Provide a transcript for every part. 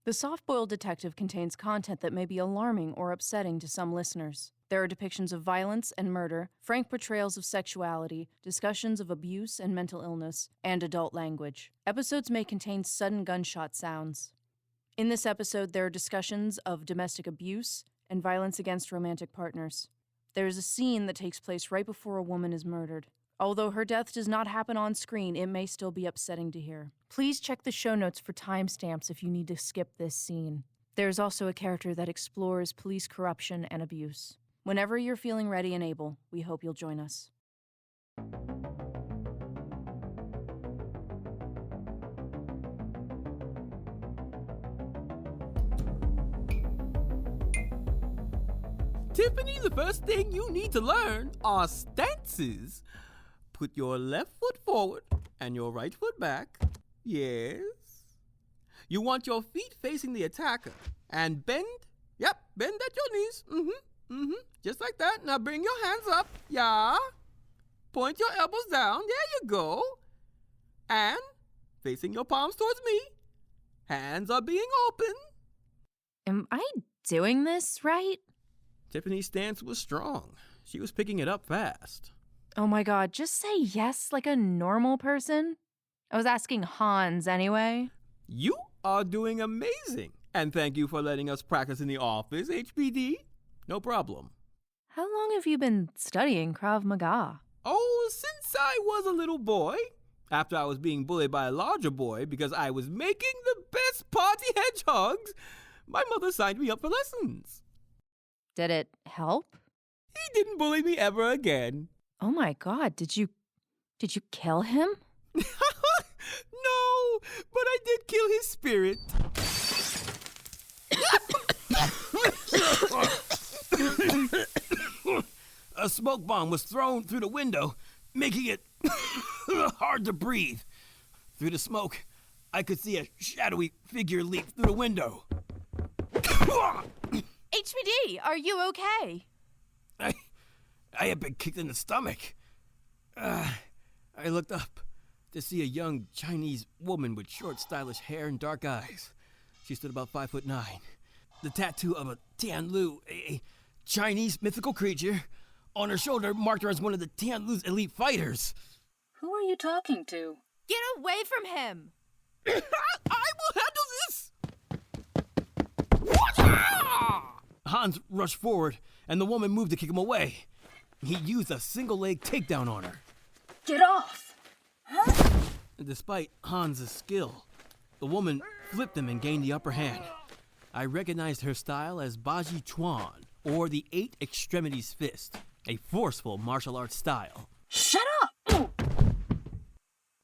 The Soft-Boiled Detective contains content that may be alarming or upsetting to some listeners. There are depictions of violence and murder, frank portrayals of sexuality, discussions of abuse and mental illness, and adult language. Episodes may contain sudden gunshot sounds. In this episode, there are discussions of domestic abuse and violence against romantic partners. There is a scene that takes place right before a woman is murdered. Although her death does not happen on screen, it may still be upsetting to hear. Please check the show notes for timestamps if you need to skip this scene. There is also a character that explores police corruption and abuse. Whenever you're feeling ready and able, we hope you'll join us. Tiffany, the first thing you need to learn are stances. Put your left foot forward and your right foot back. Yes. You want your feet facing the attacker. And bend. Yep, bend at your knees. Just like that. Now bring your hands up. Yeah. Point your elbows down. There you go. And facing your palms towards me. Hands are being open. Am I doing this right? Tiffany's stance was strong. She was picking it up fast. Oh my god, just say yes like a normal person. I was asking Hans anyway. You are doing amazing. And thank you for letting us practice in the office, HBD. No problem. How long have you been studying Krav Maga? Oh, since I was a little boy. After I was being bullied by a larger boy because I was making the best party hedgehogs, my mother signed me up for lessons. Did it help? He didn't bully me ever again. Oh my god, did you kill him? No, but I did kill his spirit. A smoke bomb was thrown through the window, making it hard to breathe. Through the smoke, I could see a shadowy figure leap through the window. HBD, are you okay? I had been kicked in the stomach. I looked up to see a young Chinese woman with short, stylish hair and dark eyes. She stood about 5'9". The tattoo of a Tianlu, a Chinese mythical creature, on her shoulder marked her as one of the Tianlu's elite fighters. Who are you talking to? Get away from him! I will handle this! Hans rushed forward, and the woman moved to kick him away. He used a single-leg takedown on her. Get off! Huh? Despite Hans' skill, the woman flipped him and gained the upper hand. I recognized her style as Baji Chuan, or the Eight Extremities Fist, a forceful martial arts style. Shut up!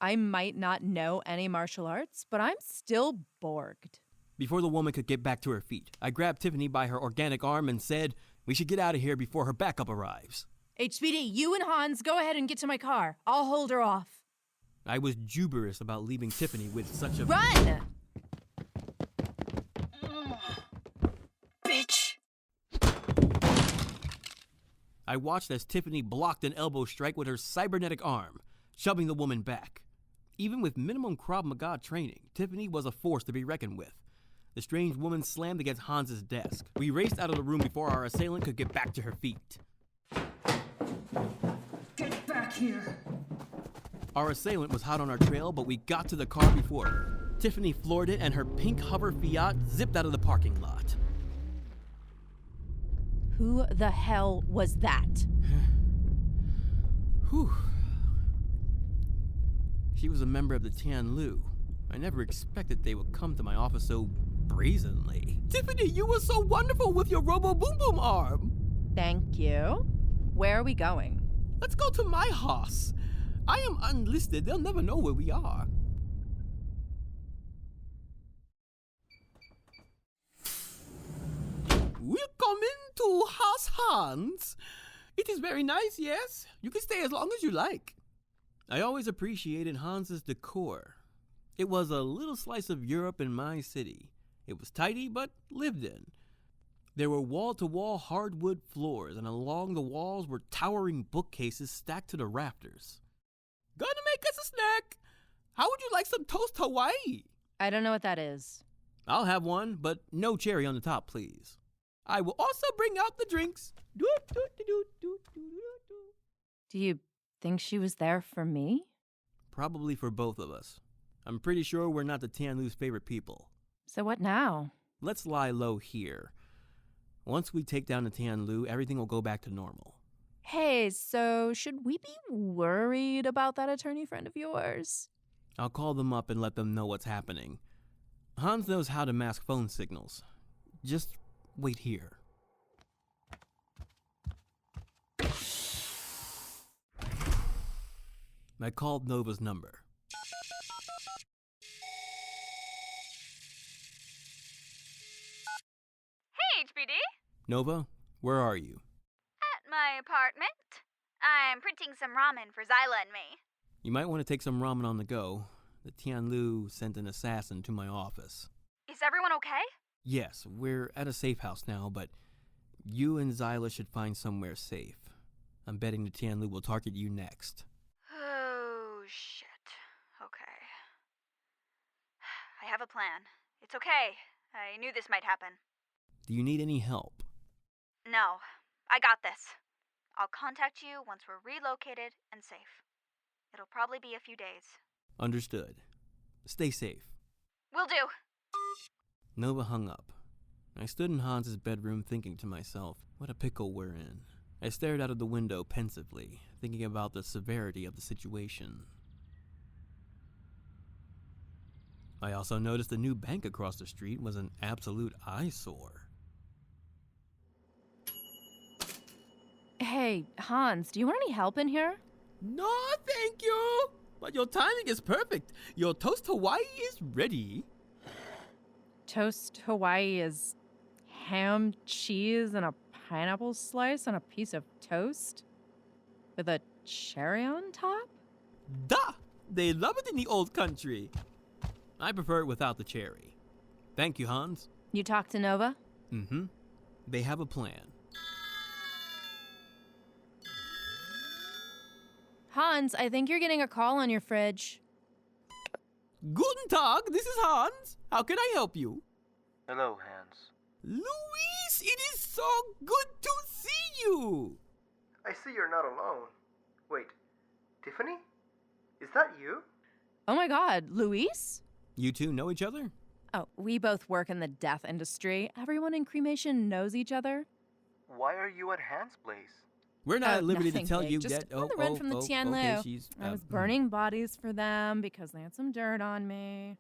I might not know any martial arts, but I'm still borged. Before the woman could get back to her feet, I grabbed Tiffany by her organic arm and said, "We should get out of here before her backup arrives." HBD, you and Hans go ahead and get to my car. I'll hold her off. I was juberous about leaving Tiffany with such a... Run! Bitch! I watched as Tiffany blocked an elbow strike with her cybernetic arm, shoving the woman back. Even with minimum Krav Maga training, Tiffany was a force to be reckoned with. The strange woman slammed against Hans's desk. We raced out of the room before our assailant could get back to her feet. Get back here! Our assailant was hot on our trail, but we got to the car before her. Tiffany floored it, and her pink hover Fiat zipped out of the parking lot. Who the hell was that? Whew. She was a member of the Tianlu. I never expected they would come to my office so brazenly. Tiffany, you were so wonderful with your robo-boom-boom arm. Thank you. Where are we going? Let's go to my house. I am unlisted. They'll never know where we are. Welcome to House Hans. It is very nice, yes? You can stay as long as you like. I always appreciated Hans's decor. It was a little slice of Europe in my city. It was tidy, but lived in. There were wall-to-wall hardwood floors, and along the walls were towering bookcases stacked to the rafters. Gonna make us a snack. How would you like some toast Hawaii? I don't know what that is. I'll have one, but no cherry on the top, please. I will also bring out the drinks. Do you think she was there for me? Probably for both of us. I'm pretty sure we're not the Tianlu's favorite people. So what now? Let's lie low here. Once we take down the Tianlu, everything will go back to normal. Hey, so should we be worried about that attorney friend of yours? I'll call them up and let them know what's happening. Hans knows how to mask phone signals. Just wait here. I called Nova's number. Hey, HBD. Nova, where are you? At my apartment. I'm printing some ramen for Zyla and me. You might want to take some ramen on the go. The Tianlu sent an assassin to my office. Is everyone okay? Yes, we're at a safe house now, but you and Zyla should find somewhere safe. I'm betting the Tianlu will target you next. Oh, shit. Okay. I have a plan. It's okay. I knew this might happen. Do you need any help? No, I got this. I'll contact you once we're relocated and safe. It'll probably be a few days. Understood. Stay safe. Will do. Nova hung up. I stood in Hans's bedroom thinking to myself, what a pickle we're in. I stared out of the window pensively, thinking about the severity of the situation. I also noticed the new bank across the street was an absolute eyesore. Hey, Hans, do you want any help in here? No, thank you! But your timing is perfect. Your toast Hawaii is ready. Toast Hawaii is ham, cheese, and a pineapple slice on a piece of toast? With a cherry on top? Duh! They love it in the old country. I prefer it without the cherry. Thank you, Hans. You talked to Nova? Mm-hmm. They have a plan. Hans, I think you're getting a call on your fridge. Guten Tag, this is Hans. How can I help you? Hello, Hans. Luis, it is so good to see you. I see you're not alone. Wait, Tiffany? Is that you? Oh my god, Luis? You two know each other? Oh, we both work in the death industry. Everyone in cremation knows each other. Why are you at Hans' place? We're not at liberty nothing to tell big. you Just yet. on the run from the Tianlu. Okay, I was burning bodies for them because they had some dirt on me.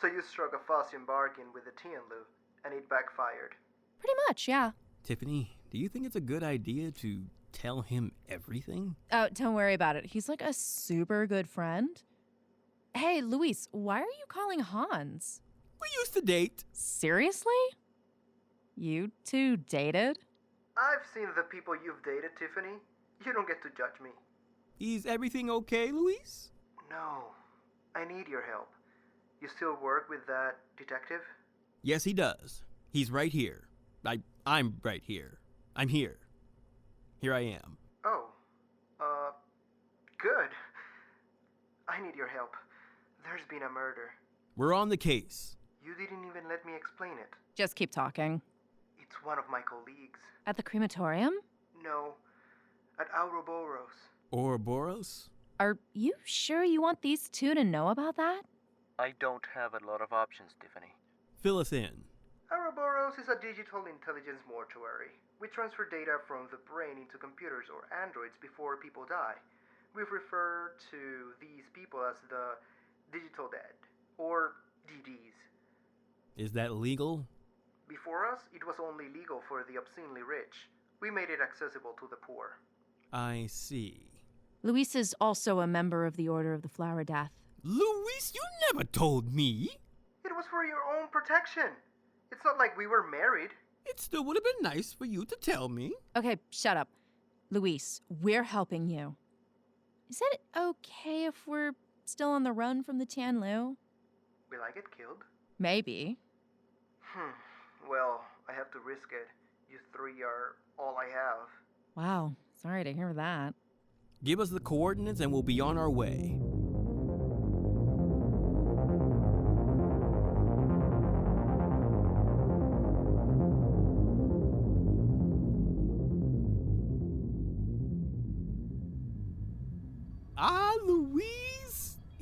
So you struck a Faustian bargain with the Tianlu, and it backfired. Pretty much, yeah. Tiffany, do you think it's a good idea to tell him everything? Oh, don't worry about it. He's like a super good friend. Hey, Luis, why are you calling Hans? We used to date. Seriously? You two dated? I've seen the people you've dated, Tiffany. You don't get to judge me. Is everything okay, Luis? No, I need your help. You still work with that detective? Yes, he does. He's right here. I'm right here. I'm here. Here I am. Oh, good. I need your help. There's been a murder. We're on the case. You didn't even let me explain it. Just keep talking. It's one of my colleagues. At the crematorium? No, at Ouroboros. Ouroboros? Are you sure you want these two to know about that? I don't have a lot of options, Tiffany. Fill us in. Ouroboros is a digital intelligence mortuary. We transfer data from the brain into computers or androids before people die. We've referred to these people as the digital dead, or DDs. Is that legal? Before us, it was only legal for the obscenely rich. We made it accessible to the poor. I see. Luis is also a member of the Order of the Flower Death. Luis, you never told me. It was for your own protection. It's not like we were married. It still would have been nice for you to tell me. Okay, shut up. Luis, we're helping you. Is it okay if we're still on the run from the Tianlu? Will I get killed? Maybe. Well, I have to risk it. You three are all I have. Wow, sorry to hear that. Give us the coordinates and we'll be on our way.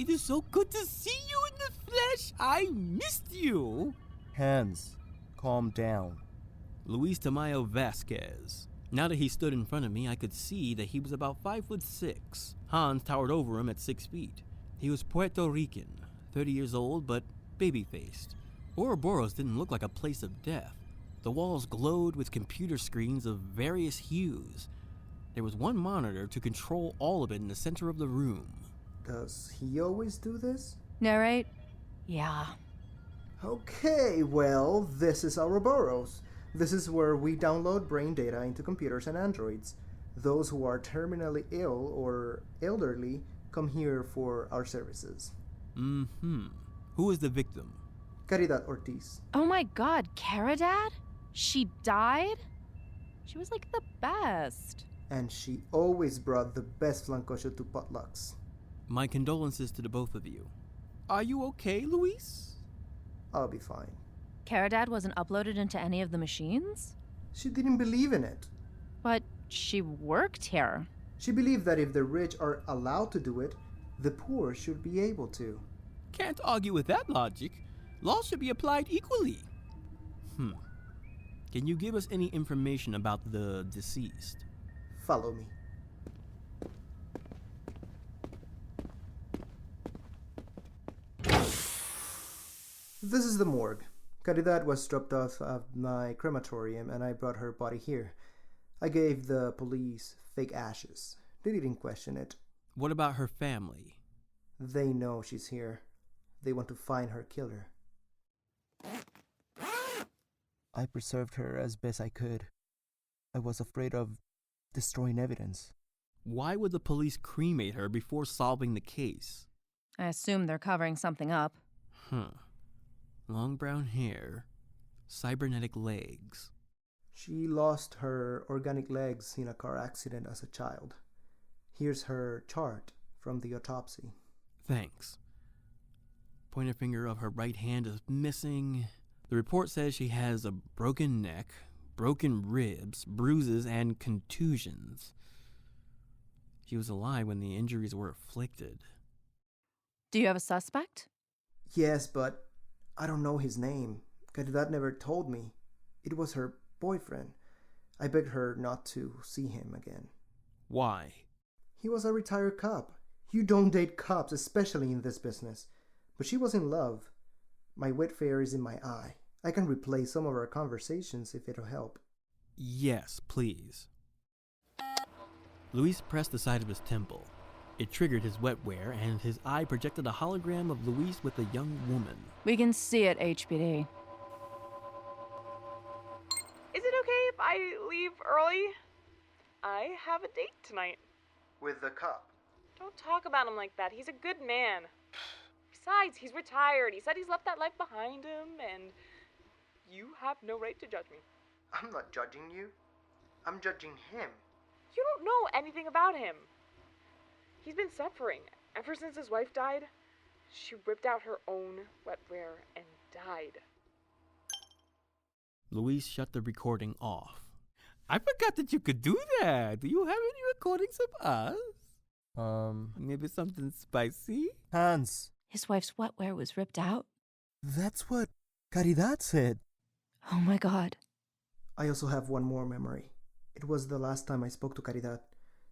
it is so good to see you in the flesh. I missed you. Hans, calm down. Luis Tamayo Vasquez. Now that he stood in front of me, I could see that he was about 5'6". Hans towered over him at 6 feet. He was Puerto Rican, 30 years old, but baby-faced. Ouroboros didn't look like a place of death. The walls glowed with computer screens of various hues. There was one monitor to control all of it in the center of the room. Does he always do this? Narrate? Yeah. Okay, well, this is Ouroboros. This is where we download brain data into computers and androids. Those who are terminally ill or elderly come here for our services. Who is the victim? Caridad Ortiz. Oh my god, Caridad? She died? She was like the best. And she always brought the best flancocho to potlucks. My condolences to the both of you. Are you okay, Luis? I'll be fine. Caridad wasn't uploaded into any of the machines? She didn't believe in it. But she worked here. She believed that if the rich are allowed to do it, the poor should be able to. Can't argue with that logic. Law should be applied equally. Can you give us any information about the deceased? Follow me. This is the morgue. Caridad was dropped off at my crematorium and I brought her body here. I gave the police fake ashes. They didn't question it. What about her family? They know she's here. They want to find her killer. I preserved her as best I could. I was afraid of destroying evidence. Why would the police cremate her before solving the case? I assume they're covering something up. Long brown hair, cybernetic legs. She lost her organic legs in a car accident as a child. Here's her chart from the autopsy. Thanks. Pointer finger of her right hand is missing. The report says she has a broken neck, broken ribs, bruises, and contusions. She was alive when the injuries were inflicted. Do you have a suspect? Yes, but I don't know his name. Caridad never told me. It was her boyfriend. I begged her not to see him again. Why? He was a retired cop. You don't date cops, especially in this business. But she was in love. My wet fare is in my eye. I can replay some of our conversations if it'll help. Yes, please. Luis pressed the side of his temple. It triggered his wetware, and his eye projected a hologram of Luis with a young woman. We can see it, HBD. Is it okay if I leave early? I have a date tonight. With the cop? Don't talk about him like that. He's a good man. Besides, he's retired. He said he's left that life behind him, and you have no right to judge me. I'm not judging you. I'm judging him. You don't know anything about him. He's been suffering ever since his wife died. She ripped out her own wetware and died. Luis shut the recording off. I forgot that you could do that. Do you have any recordings of us? Maybe something spicy? Hans, His wife's wetware was ripped out? that's what Caridad said. Oh my god. I also have one more memory. It was the last time I spoke to Caridad.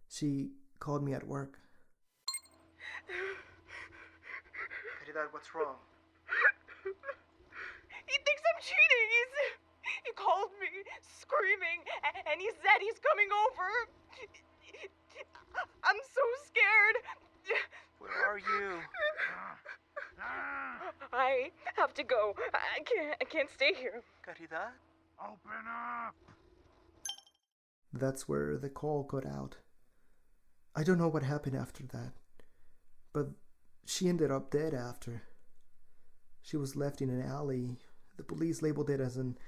She called me at work. Caridad, what's wrong? He thinks I'm cheating. He called me screaming and he said he's coming over. I'm so scared. Where are you? I have to go. I can't stay here. Caridad? Open up! That's where the call cut out. I don't know what happened after that, but she ended up dead after. She was left in an alley. The police labeled it as an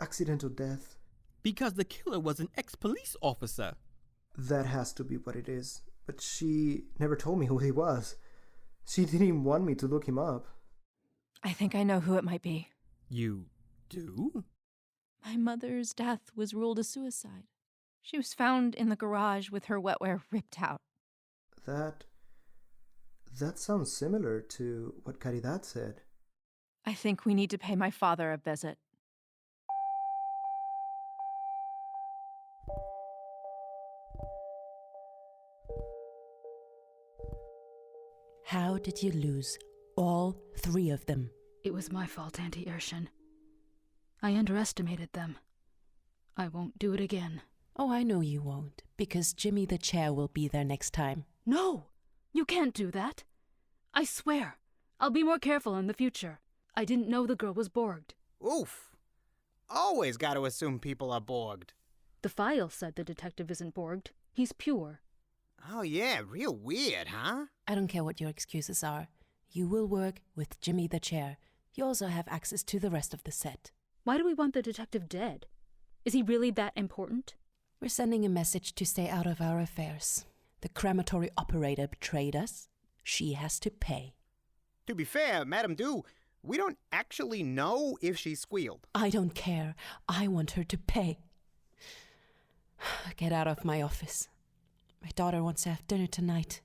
accidental death. Because the killer was an ex-police officer. That has to be what it is, but she never told me who he was. She didn't even want me to look him up. I think I know who it might be. You do? My mother's death was ruled a suicide. She was found in the garage with her wetware ripped out. That sounds similar to what Caridad said. I think we need to pay my father a visit. How did you lose all 3 of them? It was my fault, Auntie Urshan. I underestimated them. I won't do it again. Oh, I know you won't, because Jimmy the Chair will be there next time. No! You can't do that. I swear. I'll be more careful in the future. I didn't know the girl was Borged. Oof. Always got to assume people are Borged. The file said the detective isn't Borged. He's pure. Oh yeah, real weird, huh? I don't care what your excuses are. You will work with Jimmy the Chair. You also have access to the rest of the set. Why do we want the detective dead? Is he really that important? We're sending a message to stay out of our affairs. The crematory operator betrayed us. She has to pay. To be fair, Madame Du, we don't actually know if she squealed. I don't care. I want her to pay. Get out of my office. My daughter wants to have dinner tonight.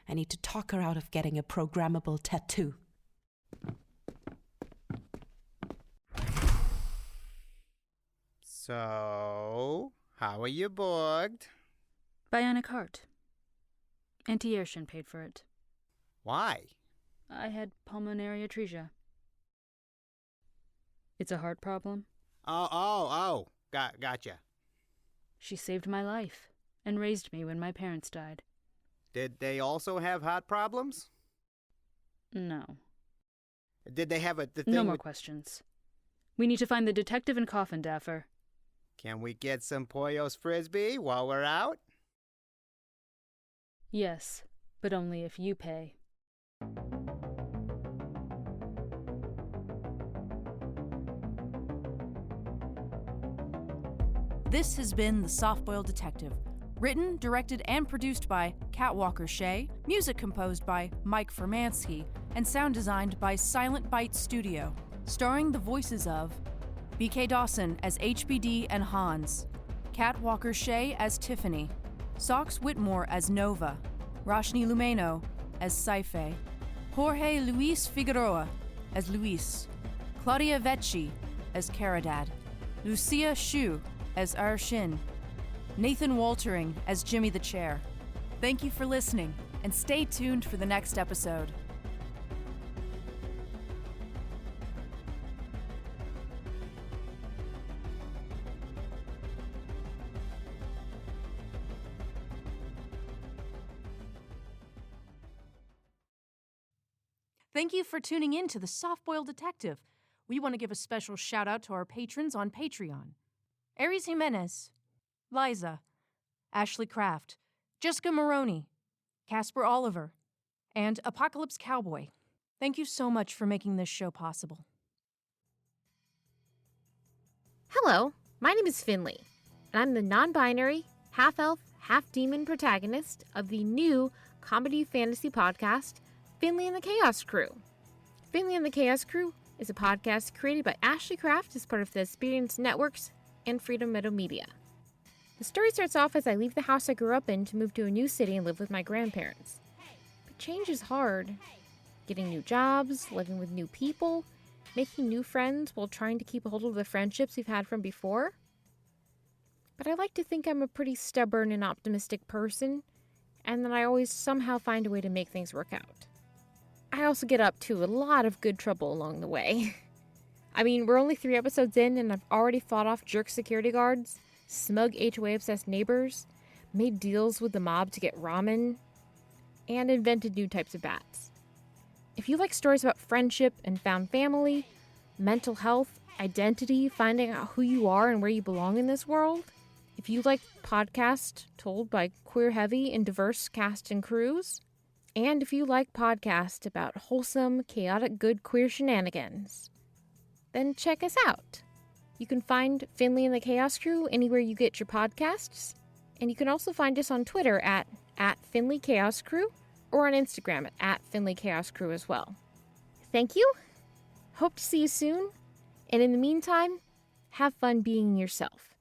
I need to talk her out of getting a programmable tattoo. So, how are you Borged? Bionic heart. Auntie Urshan paid for it. Why? I had pulmonary atresia. It's a heart problem. Gotcha. She saved my life and raised me when my parents died. Did they also have heart problems? No. Did they have the thing No more questions. We need to find the detective and coffin daffer. Can we get some Pollo's Frisbee while we're out? Yes, but only if you pay. This has been The Soft-Boiled Detective. Written, directed, and produced by Kat Walker-Shea, music composed by Mike Furmansky, and sound designed by Silent Bite Studio. Starring the voices of BK Dawson as HBD and Hans, Kat Walker-Shea as Tiffany, Sox Whitmore as Nova, Roshni Lumeno as Saife, Jorge Luis Figueroa as Luis, Claudia Vecchi as Caridad, Lucia Shu as Arshin, Nathan Waltering as Jimmy the Chair. Thank you for listening, and stay tuned for the next episode. Thank you for tuning in to The Soft-Boiled Detective. We want to give a special shout out to our patrons on Patreon. Aries Jimenez, Liza, Ashley Kraft, Jessica Maroney, Casper Oliver, and Apocalypse Cowboy. Thank you so much for making this show possible. Hello, my name is Finley, and I'm the non-binary, half-elf, half-demon protagonist of the new comedy fantasy podcast, Finley and the Chaos Crew. Finley and the Chaos Crew is a podcast created by Ashley Kraft as part of the Experience Networks and Freedom Meadow Media. The story starts off as I leave the house I grew up in to move to a new city and live with my grandparents. But change is hard. Getting new jobs, living with new people, making new friends while trying to keep a hold of the friendships we've had from before. But I like to think I'm a pretty stubborn and optimistic person, and that I always somehow find a way to make things work out. I also get up to a lot of good trouble along the way. I mean, we're only 3 episodes in, and I've already fought off jerk security guards, smug HOA-obsessed neighbors, made deals with the mob to get ramen, and invented new types of bats. If you like stories about friendship and found family, mental health, identity, finding out who you are and where you belong in this world, if you like podcasts told by queer-heavy and diverse cast and crews, and if you like podcasts about wholesome, chaotic, good queer shenanigans, then check us out. You can find Finley and the Chaos Crew anywhere you get your podcasts, and you can also find us on Twitter at Finley Chaos Crew, or on Instagram at Finley Chaos Crew as well. Thank you. Hope to see you soon, and in the meantime, have fun being yourself.